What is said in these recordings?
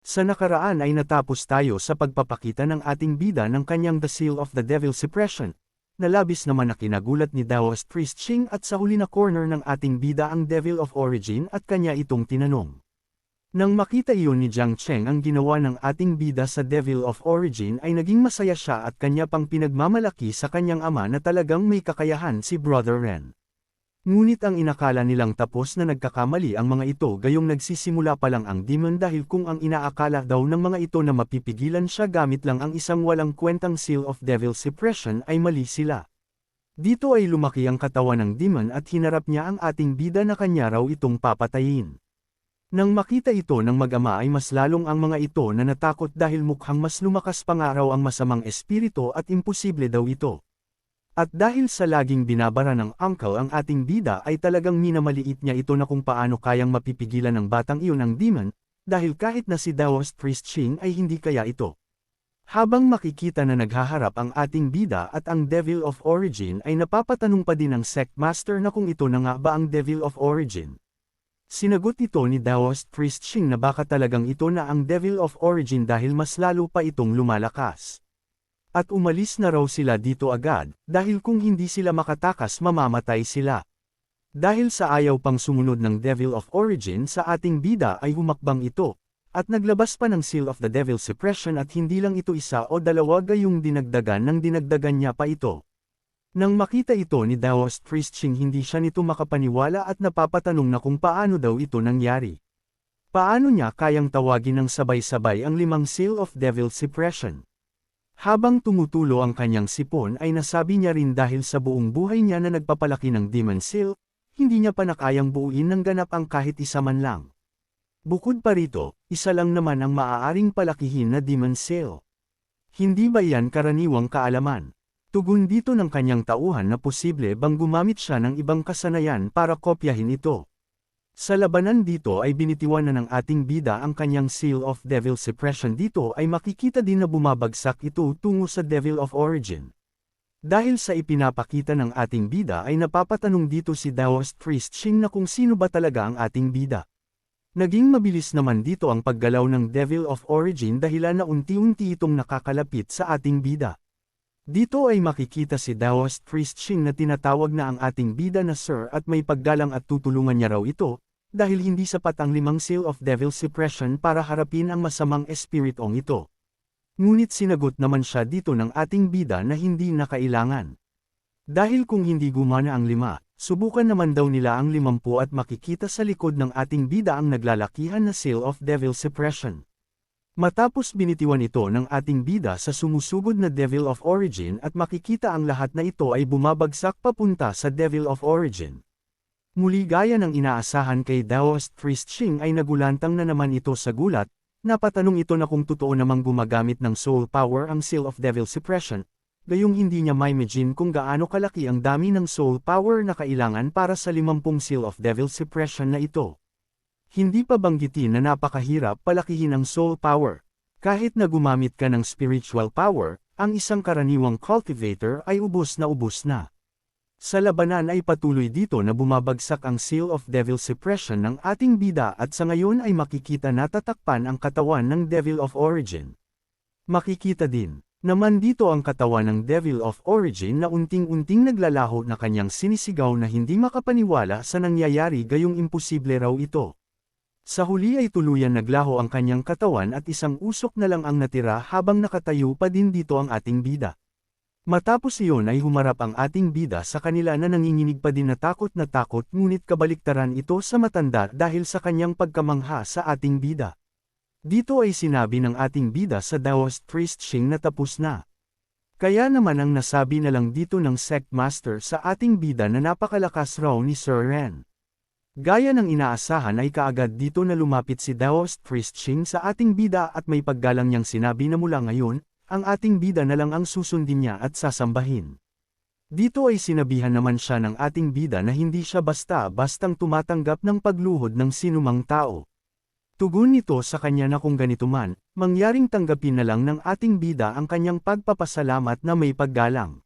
Sa nakaraan ay natapos tayo sa pagpapakita ng ating bida ng kanyang The Seal of the Devil Suppression, na labis naman na kinagulat ni Daoist Priest Ching at sa huli na corner ng ating bida ang Devil of Origin at kanya itong tinanong. Nang makita iyon ni Jiang Cheng ang ginawa ng ating bida sa Devil of Origin ay naging masaya siya at kanya pang pinagmamalaki sa kanyang ama na talagang may kakayahan si Brother Ren. Ngunit ang inakala nilang tapos na nagkakamali ang mga ito gayong nagsisimula pa lang ang demon dahil kung ang inaakala daw ng mga ito na mapipigilan siya gamit lang ang isang walang kwentang Seal of Devil Suppression ay mali sila. Dito ay lumaki ang katawan ng demon at hinarap niya ang ating bida na kanya raw itong papatayin. Nang makita ito ng mag-ama ay mas lalong ang mga ito na natakot dahil mukhang mas lumakas pa nga raw ang masamang espiritu at imposible daw ito. At dahil sa laging binabara ng uncle ang ating bida ay talagang minamaliit niya ito na kung paano kayang mapipigilan ng batang iyon ang demon, dahil kahit na si Daoist Priest Ching ay hindi kaya ito. Habang makikita na naghaharap ang ating bida at ang Devil of Origin ay napapatanong pa din ang Sect Master na kung ito na nga ba ang Devil of Origin. Sinagot ito ni Daoist Priest Ching na baka talagang ito na ang Devil of Origin dahil mas lalo pa itong lumalakas. At umalis na raw sila dito agad, dahil kung hindi sila makatakas mamamatay sila. Dahil sa ayaw pang sumunod ng Devil of Origin sa ating bida ay humakbang ito, at naglabas pa ng Seal of the Devil Suppression at hindi lang ito isa o dalawa gayong dinagdagan niya pa ito. Nang makita ito ni Daoist Priest Ching hindi siya nito makapaniwala at napapatanong na kung paano daw ito nangyari. Paano niya kayang tawagin ng sabay-sabay ang 5 Seal of Devil Suppression? Habang tumutulo ang kanyang sipon ay nasabi niya rin dahil sa buong buhay niya na nagpapalaki ng Demon Seal, hindi niya pa nakayang buuin ng ganap ang kahit isa man lang. Bukod pa rito, isa lang naman ang maaaring palakihin na Demon Seal. Hindi ba yan karaniwang kaalaman? Tugon dito ng kanyang tauhan na posible bang gumamit siya ng ibang kasanayan para kopyahin ito. Sa labanan dito ay binitiwan na ng ating bida ang kanyang Seal of Devil Suppression dito ay makikita din na bumabagsak ito tungo sa Devil of Origin. Dahil sa ipinapakita ng ating bida ay napapatanong dito si Daoist Priest Ching na kung sino ba talaga ang ating bida. Naging mabilis naman dito ang paggalaw ng Devil of Origin dahilan na unti-unti itong nakakalapit sa ating bida. Dito ay makikita si Daoist Priest Ching na tinatawag na ang ating bida na Sir at may paggalang at tutulungan niya raw ito, dahil hindi sapat ang 5 Seal of Devil Suppression para harapin ang masamang espiritong ito. Ngunit sinagot naman siya dito ng ating bida na hindi na kailangan. Dahil kung hindi gumana ang 5, subukan naman daw nila ang 50 at makikita sa likod ng ating bida ang naglalakihan na Seal of Devil Suppression. Matapos binitiwan ito ng ating bida sa sumusugod na Devil of Origin at makikita ang lahat na ito ay bumabagsak papunta sa Devil of Origin. Muli gaya ng inaasahan kay Daoist Priest Ching ay nagulantang na naman ito sa gulat, napatanong ito na kung totoo namang gumagamit ng Soul Power ang Seal of Devil Suppression, gayong hindi niya ma-imagine kung gaano kalaki ang dami ng Soul Power na kailangan para sa 50 Seal of Devil Suppression na ito. Hindi pa banggitin na napakahirap palakihin ang soul power. Kahit na gumamit ka ng spiritual power, ang isang karaniwang cultivator ay ubos na. Sa labanan ay patuloy dito na bumabagsak ang Seal of Devil Suppression ng ating bida at sa ngayon ay makikita na tatakpan ang katawan ng Devil of Origin. Makikita din naman dito ang katawan ng Devil of Origin na unting-unting naglalaho na kanyang sinisigaw na hindi makapaniwala sa nangyayari gayong imposible raw ito. Sa huli ay tuluyan naglaho ang kanyang katawan at isang usok na lang ang natira habang nakatayo pa din dito ang ating bida. Matapos iyon ay humarap ang ating bida sa kanila na nanginginig pa din na takot ngunit kabaliktaran ito sa matanda dahil sa kanyang pagkamangha sa ating bida. Dito ay sinabi ng ating bida sa Daoist Priest Ching na tapos na. Kaya naman ang nasabi na lang dito ng Sect Master sa ating bida na napakalakas raw ni Sir Ren. Gaya ng inaasahan ay kaagad dito na lumapit si Daoist Priest Ching sa ating bida at may paggalang niyang sinabi na mula ngayon, ang ating bida na lang ang susundin niya at sasambahin. Dito ay sinabihan naman siya ng ating bida na hindi siya basta-bastang tumatanggap ng pagluhod ng sinumang tao. Tugon nito sa kanya na kung ganito man, mangyaring tanggapin na lang ng ating bida ang kanyang pagpapasalamat na may paggalang.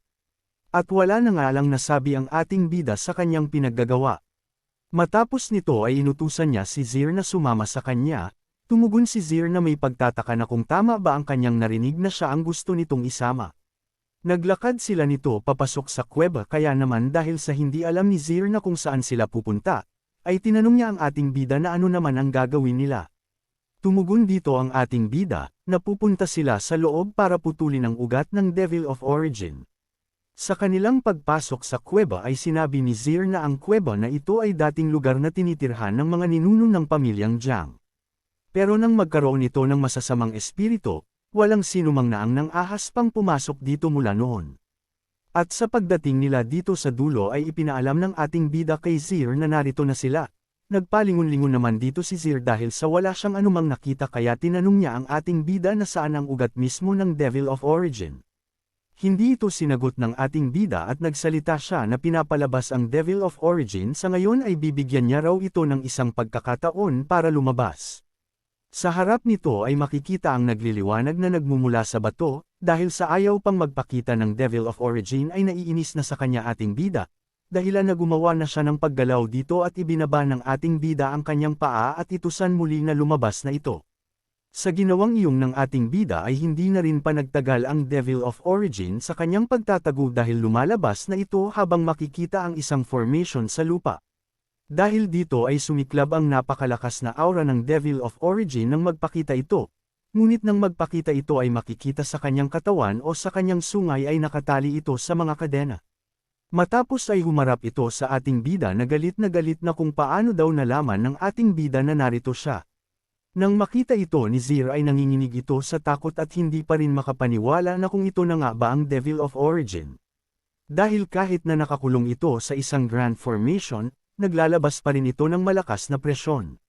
At wala na nga lang nasabi ang ating bida sa kanyang pinaggagawa. Matapos nito ay inutusan niya si Zir na sumama sa kanya, Tumugon si Zir na may pagtataka na kung tama ba ang kanyang narinig na siya ang gusto nitong isama. Naglakad sila nito papasok sa kuweba kaya naman dahil sa hindi alam ni Zir na kung saan sila pupunta, ay tinanong niya ang ating bida na ano naman ang gagawin nila. Tumugon dito ang ating bida, na pupunta sila sa loob para putulin ang ugat ng Devil of Origin. Sa kanilang pagpasok sa kuweba ay sinabi ni Zir na ang kuweba na ito ay dating lugar na tinitirhan ng mga ninuno ng pamilyang Jiang. Pero nang magkaroon ito ng masasamang espiritu, walang sinumang naang nang ahas pang pumasok dito mula noon. At sa pagdating nila dito sa dulo ay ipinaalam ng ating bida kay Zir na narito na sila. Nagpalingon-lingon naman dito si Zir dahil sa wala siyang anumang nakita kaya tinanong niya ang ating bida na saan ang ugat mismo ng Devil of Origin. Hindi ito sinagot ng ating bida at nagsalita siya na pinapalabas ang Devil of Origin sa ngayon ay bibigyan niya raw ito ng isang pagkakataon para lumabas. Sa harap nito ay makikita ang nagliliwanag na nagmumula sa bato, dahil sa ayaw pang magpakita ng Devil of Origin ay naiinis na sa kanya ating bida, dahilan na gumawa na siya ng paggalaw dito at ibinaba ng ating bida ang kanyang paa at itusan muli na lumabas na ito. Sa ginawang iyong ng ating bida ay hindi na rin pa nagtagal ang Devil of Origin sa kanyang pagtatago dahil lumalabas na ito habang makikita ang isang formation sa lupa. Dahil dito ay sumiklab ang napakalakas na aura ng Devil of Origin nang magpakita ito, ngunit nang magpakita ito ay makikita sa kanyang katawan o sa kanyang sungay ay nakatali ito sa mga kadena. Matapos ay humarap ito sa ating bida na galit na kung paano daw nalaman ng ating bida na narito siya. Nang makita ito ni Zir ay nanginginig ito sa takot at hindi pa rin makapaniwala na kung ito na nga ba ang Devil of Origin. Dahil kahit na nakakulong ito sa isang grand formation, naglalabas pa rin ito ng malakas na presyon.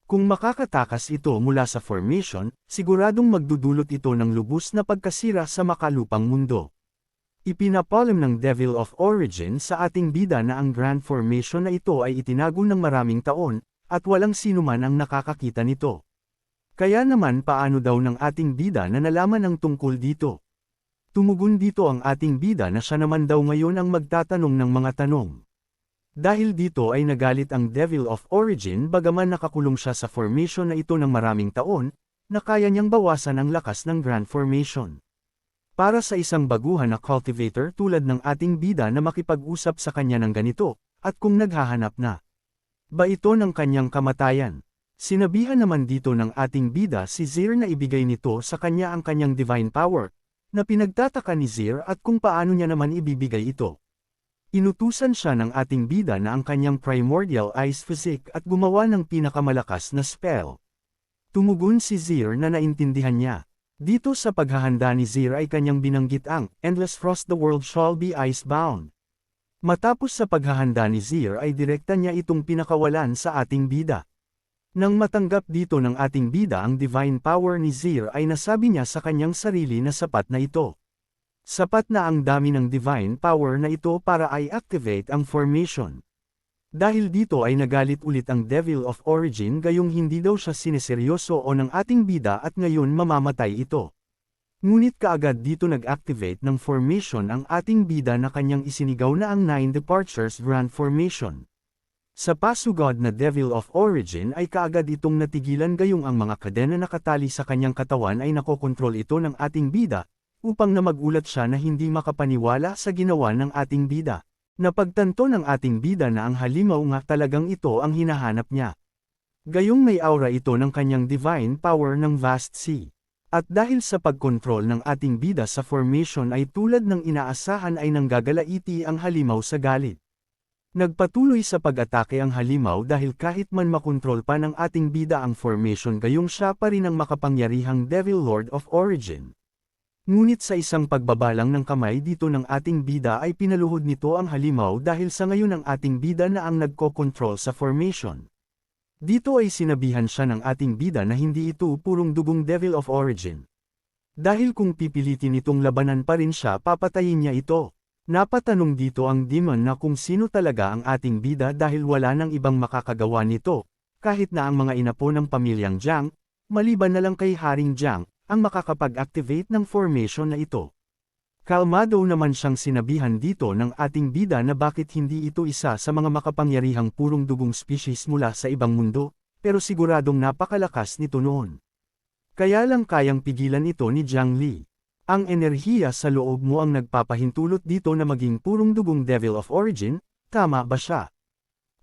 Kung makakatakas ito mula sa formation, siguradong magdudulot ito ng lubos na pagkasira sa makalupang mundo. Ipinapalam ng Devil of Origin sa ating bida na ang grand formation na ito ay itinago ng maraming taon, at walang sinuman ang nakakakita nito. Kaya naman paano daw ng ating bida na nalaman ang tungkol dito? Tumugon dito ang ating bida na siya naman daw ngayon ang magtatanong ng mga tanong. Dahil dito ay nagalit ang Devil of Origin bagaman nakakulong siya sa formation na ito ng maraming taon, na kaya niyang bawasan ang lakas ng Grand Formation. Para sa isang baguhan na cultivator tulad ng ating bida na makipag-usap sa kanya ng ganito, at kung naghahanap na ba ito ng kanyang kamatayan. Sinabihan naman dito ng ating bida si Zir na ibigay nito sa kanya ang kanyang divine power, na pinagtataka ni Zir at kung paano niya naman ibibigay ito. Inutusan siya ng ating bida na ang kanyang primordial ice physique at gumawa ng pinakamalakas na spell. Tumugon si Zir na naintindihan niya. Dito sa paghahanda ni Zir ay kanyang binanggit ang Endless Frost, the world shall be ice-bound. Matapos sa paghahanda ni Zir ay direkta niya itong pinakawalan sa ating bida. Nang matanggap dito ng ating bida ang divine power ni Zir ay nasabi niya sa kanyang sarili na sapat na ito. Sapat na ang dami ng divine power na ito para i-activate ang formation. Dahil dito ay nagalit ulit ang Devil of Origin gayong hindi daw siya sineseryoso o ng ating bida at ngayon mamamatay ito. Ngunit kaagad dito nag-activate ng formation ang ating bida na kanyang isinigaw na ang 9 Departures Grand Formation. Sa pasugod na Devil of Origin ay kaagad itong natigilan gayong ang mga kadena na nakatali sa kanyang katawan ay nakokontrol ito ng ating bida, upang na magulat siya na hindi makapaniwala sa ginawa ng ating bida. Napagtanto ng ating bida na ang halimaw nga talagang ito ang hinahanap niya. Gayong may aura ito ng kanyang divine power ng vast sea. At dahil sa pagkontrol ng ating bida sa formation ay tulad ng inaasahan ay nanggagalaiti ang halimaw sa galit. Nagpatuloy sa pag-atake ang halimaw dahil kahit man makontrol pa ng ating bida ang formation gayong siya pa rin ang makapangyarihang Devil Lord of Origin. Ngunit sa isang pagbabalang ng kamay dito ng ating bida ay pinaluhod nito ang halimaw dahil sa ngayon ang ating bida na ang nagko-control sa formation. Dito ay sinabihan siya ng ating bida na hindi ito purong dugong Devil of Origin. Dahil kung pipilitin itong labanan pa rin siya papatayin niya ito. Napatanong dito ang demon na kung sino talaga ang ating bida dahil wala nang ibang makakagawa nito, kahit na ang mga inapo ng pamilyang Jiang, maliban na lang kay Haring Jiang, ang makakapag-activate ng formation na ito. Kalmado naman siyang sinabihan dito ng ating bida na bakit hindi ito isa sa mga makapangyarihang purong dugong species mula sa ibang mundo, pero siguradong napakalakas nito noon. Kaya lang kayang pigilan ito ni Jiang Li. Ang enerhiya sa loob mo ang nagpapahintulot dito na maging purong dugong Devil of Origin, tama ba siya?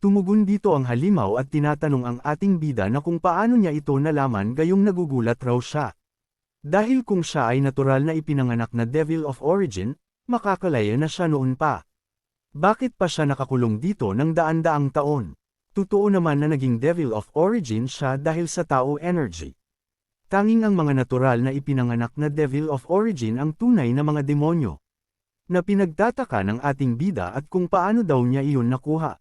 Tumugon dito ang halimaw at tinatanong ang ating bida na kung paano niya ito nalaman gayong nagugulat raw siya. Dahil kung siya ay natural na ipinanganak na Devil of Origin, makakalaya na siya noon pa. Bakit pa siya nakakulong dito ng daan-daang taon? Totoo naman na naging Devil of Origin siya dahil sa Tao Energy. Tanging ang mga natural na ipinanganak na Devil of Origin ang tunay na mga demonyo. Na pinagtataka ng ating bida at kung paano daw niya iyon nakuha.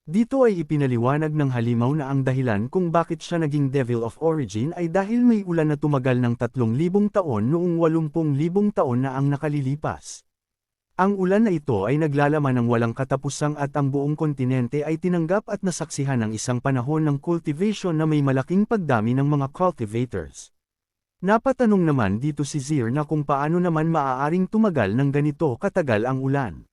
Dito ay ipinaliwanag ng halimaw na ang dahilan kung bakit siya naging Devil of Origin ay dahil may ulan na tumagal ng 3,000 taon noong 80,000 taon na ang nakalilipas. Ang ulan na ito ay naglalaman ng walang katapusang at ang buong kontinente ay tinanggap at nasaksihan ng isang panahon ng cultivation na may malaking pagdami ng mga cultivators. Napatanong naman dito si Zir na kung paano naman maaaring tumagal ng ganito katagal ang ulan.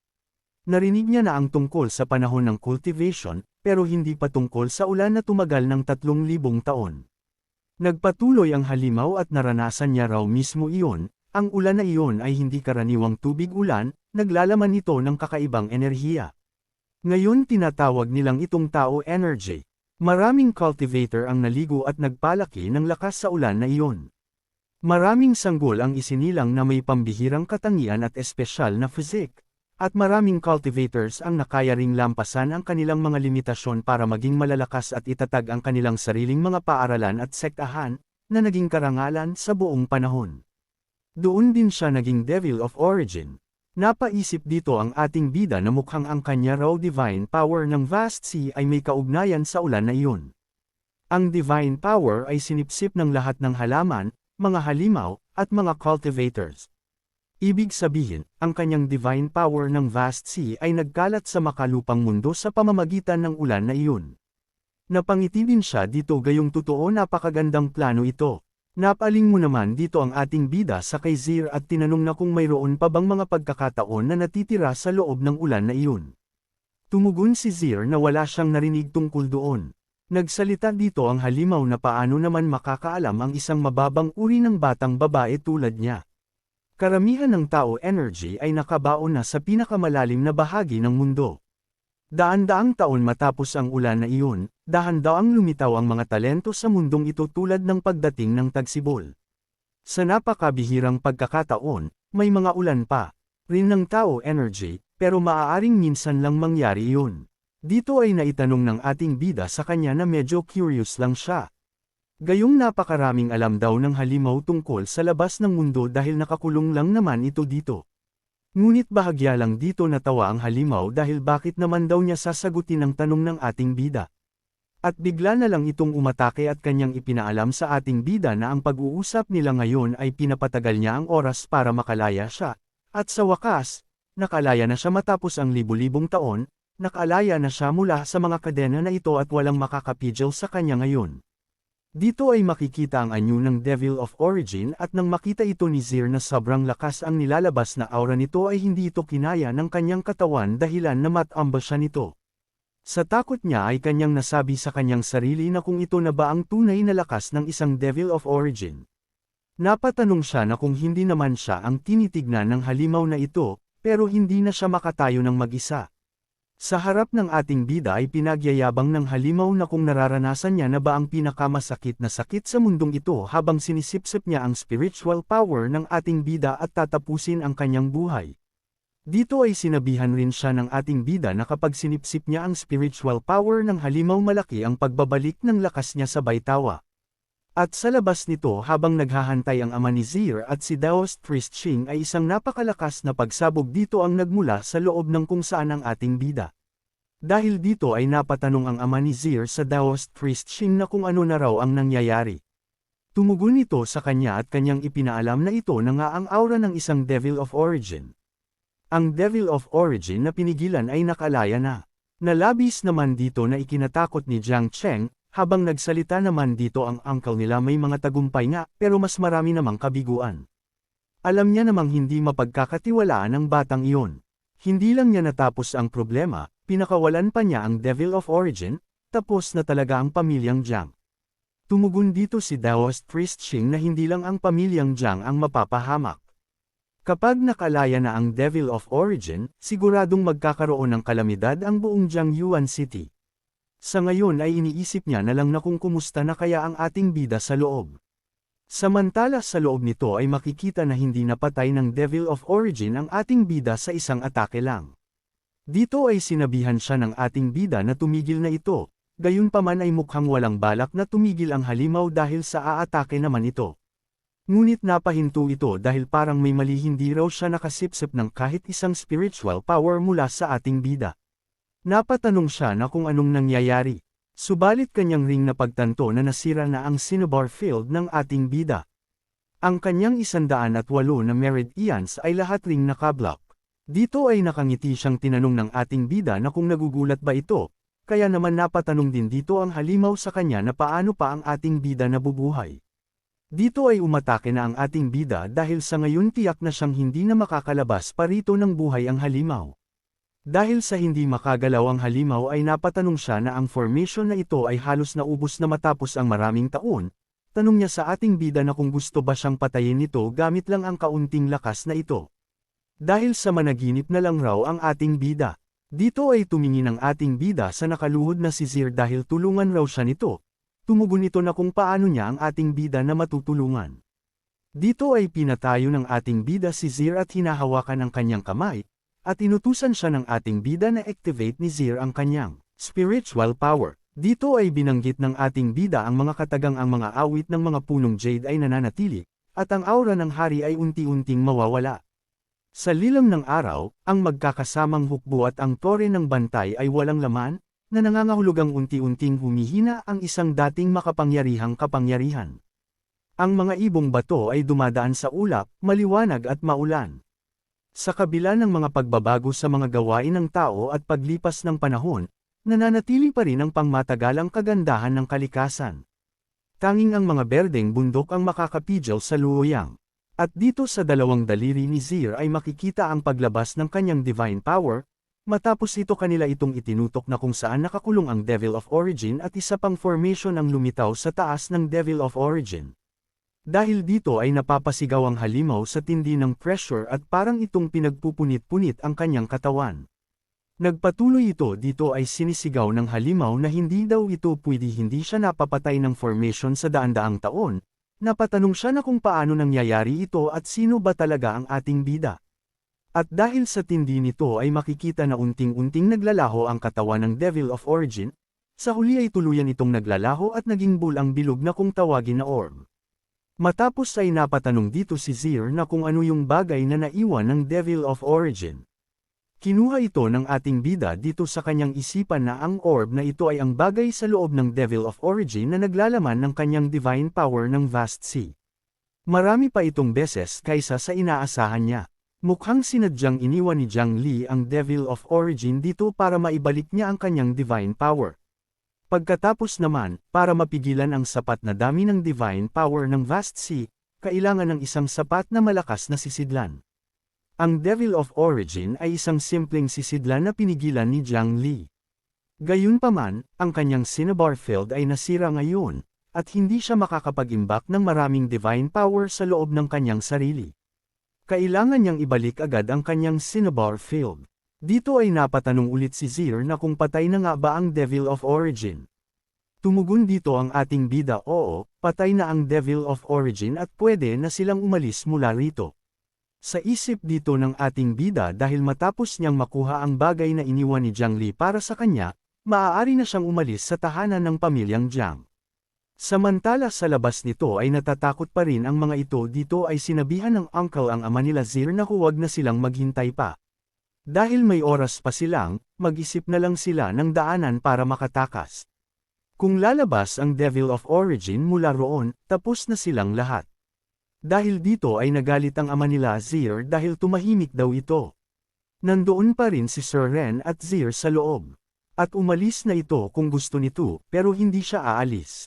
Narinig niya na ang tungkol sa panahon ng cultivation, pero hindi pa tungkol sa ulan na tumagal ng 3,000 taon. Nagpatuloy ang halimaw at naranasan niya raw mismo iyon. Ang ulan na iyon ay hindi karaniwang tubig ulan, naglalaman ito ng kakaibang enerhiya. Ngayon tinatawag nilang itong Tao Energy. Maraming cultivator ang naligo at nagpalaki ng lakas sa ulan na iyon. Maraming sanggol ang isinilang na may pambihirang katangian at espesyal na physique. At maraming cultivators ang nakaya ring lampasan ang kanilang mga limitasyon para maging malalakas at itatag ang kanilang sariling mga paaralan at sektahan, na naging karangalan sa buong panahon. Doon din siya naging Devil of Origin. Napaisip dito ang ating bida na mukhang ang kanya raw divine power ng vast sea ay may kaugnayan sa ulan na iyon. Ang divine power ay sinipsip ng lahat ng halaman, mga halimaw, at mga cultivators. Ibig sabihin, ang kanyang divine power ng vast sea ay nagkalat sa makalupang mundo sa pamamagitan ng ulan na iyon. Napangiti din siya dito gayong totoo napakagandang plano ito. Napaling mo naman dito ang ating bida sa kay Zir at tinanong na kung mayroon pa bang mga pagkakataon na natitira sa loob ng ulan na iyon. Tumugon si Zir na wala siyang narinig tungkol doon. Nagsalita dito ang halimaw na paano naman makakaalam ang isang mababang uri ng batang babae tulad niya. Karamihan ng Tao Energy ay nakabaon na sa pinakamalalim na bahagi ng mundo. Daan-daang taon matapos ang ulan na iyon, dahan-daang lumitaw ang mga talento sa mundong ito tulad ng pagdating ng tagsibol. Sa napakabihirang pagkakataon, may mga ulan pa rin ng Tao Energy, pero maaaring minsan lang mangyari iyon. Dito ay naitanong ng ating bida sa kanya na medyo curious lang siya. Gayong napakaraming alam daw ng halimaw tungkol sa labas ng mundo dahil nakakulong lang naman ito dito. Ngunit bahagya lang dito natawa ang halimaw dahil bakit naman daw niya sasagutin ang tanong ng ating bida. At bigla na lang itong umatake at kanyang ipinaalam sa ating bida na ang pag-uusap nila ngayon ay pinapatagal niya ang oras para makalaya siya. At sa wakas, nakalaya na siya matapos ang libu-libong taon, nakalaya na siya mula sa mga kadena na ito at walang makakapigil sa kanya ngayon. Dito ay makikita ang anyo ng Devil of Origin at nang makita ito ni Zir na sobrang lakas ang nilalabas na aura nito ay hindi ito kinaya ng kanyang katawan dahilan na matamba siya nito. Sa takot niya ay kanyang nasabi sa kanyang sarili na kung ito na ba ang tunay na lakas ng isang Devil of Origin. Napatanong siya na kung hindi naman siya ang tinitignan ng halimaw na ito, pero hindi na siya makatayo ng mag-isa. Sa harap ng ating bida ay pinagyayabang ng halimaw na kung nararanasan niya na ba ang pinakamasakit na sakit sa mundong ito habang sinisipsip niya ang spiritual power ng ating bida at tatapusin ang kanyang buhay. Dito ay sinabihan rin siya ng ating bida na kapag sinipsip niya ang spiritual power ng halimaw malaki ang pagbabalik ng lakas niya sa Baitawa. At sa labas nito habang naghahantay ang ama ni Zir at si Daoist Priest Ching ay isang napakalakas na pagsabog dito ang nagmula sa loob ng kung saan ang ating bida. Dahil dito ay napatanong ang ama ni Zir sa Daoist Priest Ching na kung ano na raw ang nangyayari. Tumugon ito sa kanya at kanyang ipinaalam na ito na nga ang aura ng isang Devil of Origin. Ang Devil of Origin na pinigilan ay nakalaya na. Nalabis naman dito na ikinatakot ni Jiang Cheng. Habang nagsalita naman dito ang uncle nila may mga tagumpay nga pero mas marami namang kabiguan. Alam niya namang hindi mapagkakatiwalaan ang batang iyon. Hindi lang niya natapos ang problema, pinakawalan pa niya ang Devil of Origin, tapos na talaga ang pamilyang Jiang. Tumugon dito si Daoist Priest Ching na hindi lang ang pamilyang Jiang ang mapapahamak. Kapag nakalaya na ang Devil of Origin, siguradong magkakaroon ng kalamidad ang buong Jiangyuan City. Sa ngayon ay iniisip niya na lang na kung kumusta na kaya ang ating bida sa loob. Samantala sa loob nito ay makikita na hindi napatay ng Devil of Origin ang ating bida sa isang atake lang. Dito ay sinabihan siya ng ating bida na tumigil na ito, gayunpaman ay mukhang walang balak na tumigil ang halimaw dahil sa aatake naman ito. Ngunit napahinto ito dahil parang may mali, hindi raw siya nakasipsip ng kahit isang spiritual power mula sa ating bida. Napatanong siya na kung anong nangyayari. Subalit kanyang ring na pagtanto na nasira na ang cinnabar field ng ating bida. Ang kanyang 108 na merit ions ay lahat ring nakablock. Dito ay nakangiti siyang tinanong ng ating bida na kung nagugulat ba ito, kaya naman napatanong din dito ang halimaw sa kanya na paano pa ang ating bida nabubuhay. Dito ay umatake na ang ating bida dahil sa ngayon tiyak na siyang hindi na makakalabas pa rito ng buhay ang halimaw. Dahil sa hindi makagalaw ang halimaw ay napatanong siya na ang formation na ito ay halos naubos na matapos ang maraming taon. Tanong niya sa ating bida na kung gusto ba siyang patayin nito gamit lang ang kaunting lakas na ito. Dahil sa managinip na lang raw ang ating bida. Dito ay tumingin ang ating bida sa nakaluhod na si Zir dahil tulungan raw siya nito. Tumugon ito na kung paano niya ang ating bida na matutulungan. Dito ay pinatayo ng ating bida si Zir at hinahawakan ang kanyang kamay, at inutusan siya ng ating bida na activate ni Zir ang kanyang spiritual power. Dito ay binanggit ng ating bida ang mga katagang ang mga awit ng mga punong jade ay nananatili, at ang aura ng hari ay unti-unting mawawala. Sa lilang ng araw, ang magkakasamang hukbo at ang tore ng bantay ay walang laman, na nangangahulugang unti-unting humihina ang isang dating makapangyarihang kapangyarihan. Ang mga ibong bato ay dumadaan sa ulap, maliwanag at maulan. Sa kabila ng mga pagbabago sa mga gawain ng tao at paglipas ng panahon, nananatili pa rin ang pangmatagalang kagandahan ng kalikasan. Tanging ang mga berdeng bundok ang makakapigil sa Luoyang. At dito sa dalawang daliri ni Zir ay makikita ang paglabas ng kanyang divine power, matapos ito kanila itong itinutok na kung saan nakakulong ang Devil of Origin at isa pang formation ang lumitaw sa taas ng Devil of Origin. Dahil dito ay napapasigaw ang halimaw sa tindi ng pressure at parang itong pinagpupunit-punit ang kanyang katawan. Nagpatuloy ito dito ay sinisigaw ng halimaw na hindi daw ito pwede, hindi siya napapatay ng formation sa daan-daang taon. Napatanong siya na kung paano nangyayari ito at sino ba talaga ang ating bida. At dahil sa tindi nito ay makikita na unting-unting naglalaho ang katawan ng Devil of Origin, sa huli ay tuluyan itong naglalaho at naging bulang bilog na kung tawagin na orb. Matapos ay napatanong dito si Zir na kung ano yung bagay na naiwan ng Devil of Origin. Kinuha ito ng ating bida dito sa kanyang isipan na ang orb na ito ay ang bagay sa loob ng Devil of Origin na naglalaman ng kanyang divine power ng vast sea. Marami pa itong beses kaysa sa inaasahan niya. Mukhang sinadyang iniwan ni Jiang Li ang Devil of Origin dito para maibalik niya ang kanyang divine power. Pagkatapos naman, para mapigilan ang sapat na dami ng divine power ng vast sea, kailangan ng isang sapat na malakas na sisidlan. Ang Devil of Origin ay isang simpleng sisidlan na pinigilan ni Jiang Li. Gayunpaman, ang kanyang cinnabar field ay nasira ngayon, at hindi siya makakapag-imbak ng maraming divine power sa loob ng kanyang sarili. Kailangan niyang ibalik agad ang kanyang cinnabar field. Dito ay napatanong ulit si Zir na kung patay na nga ba ang Devil of Origin. Tumugon dito ang ating bida, oo, patay na ang Devil of Origin at pwede na silang umalis mula rito. Sa isip dito ng ating bida dahil matapos niyang makuha ang bagay na iniwan ni Jiang Li para sa kanya, maaari na siyang umalis sa tahanan ng pamilyang Jiang. Samantala sa labas nito ay natatakot pa rin ang mga ito. Dito ay sinabihan ng uncle ang ama nila Zir na huwag na silang maghintay pa. Dahil may oras pa silang, mag-isip na lang sila ng daanan para makatakas. Kung lalabas ang Devil of Origin mula roon, tapos na silang lahat. Dahil dito ay nagalit ang ama nila Zir dahil tumahimik daw ito. Nandoon pa rin si Sir Ren at Zir sa loob. At umalis na ito kung gusto nito pero hindi siya aalis.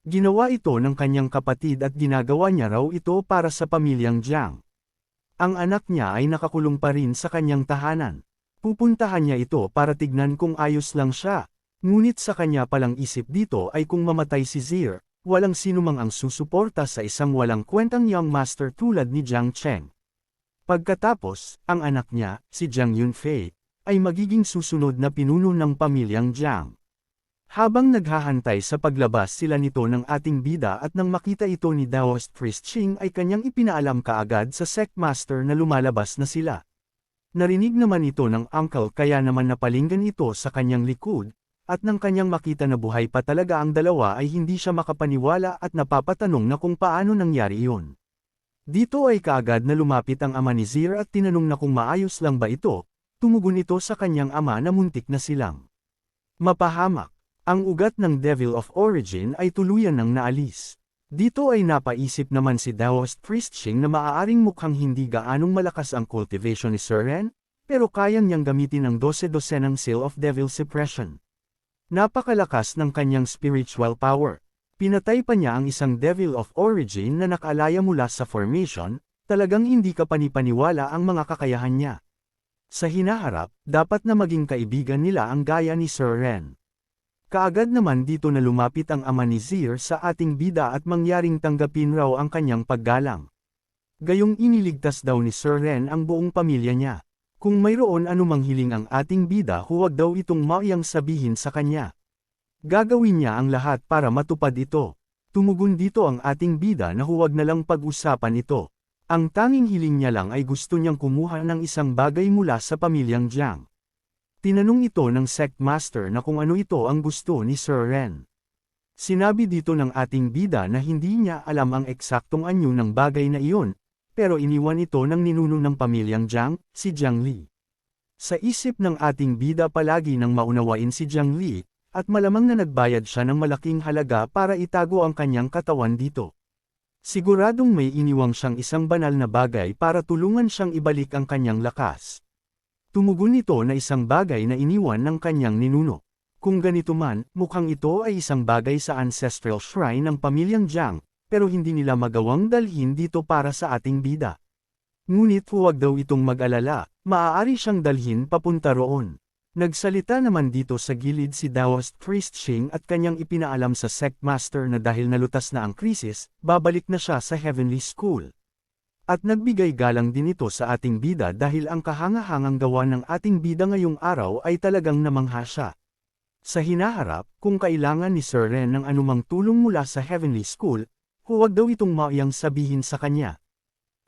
Ginawa ito ng kanyang kapatid at ginagawa niya raw ito para sa pamilyang Jiang. Ang anak niya ay nakakulong pa rin sa kanyang tahanan. Pupuntahan niya ito para tignan kung ayos lang siya. Ngunit sa kanya palang isip dito ay kung mamatay si Zir, walang sinumang ang susuporta sa isang walang kwentang young master tulad ni Jiang Cheng. Pagkatapos, ang anak niya, si Jiang Yunfei, ay magiging susunod na pinuno ng pamilyang Jiang. Habang naghahantay sa paglabas sila nito ng ating bida at nang makita ito ni Daoist Priest Ching ay kanyang ipinaalam kaagad sa sect master na lumalabas na sila. Narinig naman ito ng uncle kaya naman napalinggan ito sa kanyang likod, at nang kanyang makita na buhay pa talaga ang dalawa ay hindi siya makapaniwala at napapatanong na kung paano nangyari iyon. Dito ay kaagad na lumapit ang ama ni Zir at tinanong na kung maayos lang ba ito, tumugon ito sa kanyang ama na muntik na silang mapahamak. Ang ugat ng Devil of Origin ay tuluyan ng naalis. Dito ay napaisip naman si Daoist Priest Ching na maaaring mukhang hindi gaanong malakas ang cultivation ni Sir Ren, pero kayang niyang gamitin ang 12-12 ng Seal of Devil Suppression. Napakalakas ng kanyang spiritual power. Pinatay pa niya ang isang Devil of Origin na nakalaya mula sa formation, talagang hindi ka panipaniwala ang mga kakayahan niya. Sa hinaharap, dapat na maging kaibigan nila ang gaya ni Sir Ren. Kaagad naman dito na lumapit ang ama ni Zir sa ating bida at mangyaring tanggapin raw ang kanyang paggalang. Gayong iniligtas daw ni Sir Ren ang buong pamilya niya. Kung mayroon anumang hiling ang ating bida huwag daw itong maiyang sabihin sa kanya. Gagawin niya ang lahat para matupad ito. Tumugon dito ang ating bida na huwag na lang pag-usapan ito. Ang tanging hiling niya lang ay gusto niyang kumuha ng isang bagay mula sa pamilyang Jiang. Tinanong ito ng sect master na kung ano ito ang gusto ni Sir Ren. Sinabi dito ng ating bida na hindi niya alam ang eksaktong anyo ng bagay na iyon, pero iniwan ito ng ninuno ng pamilyang Jiang, si Jiang Li. Sa isip ng ating bida palagi nang maunawain si Jiang Li, at malamang na nagbayad siya ng malaking halaga para itago ang kanyang katawan dito. Siguradong may iniwang siyang isang banal na bagay para tulungan siyang ibalik ang kanyang lakas. Tumugon ito na isang bagay na iniwan ng kanyang ninuno. Kung ganito man, mukhang ito ay isang bagay sa ancestral shrine ng pamilyang Jiang, pero hindi nila magawang dalhin dito para sa ating bida. Ngunit huwag daw itong mag-alala, maaari siyang dalhin papunta roon. Nagsalita naman dito sa gilid si Daoist Priest Ching at kanyang ipinaalam sa sect master na dahil nalutas na ang krisis, babalik na siya sa Heavenly School. At nagbigay galang din ito sa ating bida dahil ang kahangahangang gawa ng ating bida ngayong araw ay talagang namangha siya. Sa hinaharap, kung kailangan ni Sir Ren ng anumang tulong mula sa Heavenly School, huwag daw itong maiyang sabihin sa kanya.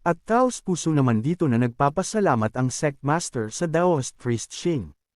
At taos puso naman dito na nagpapasalamat ang sect master sa Daoist Priest Ching.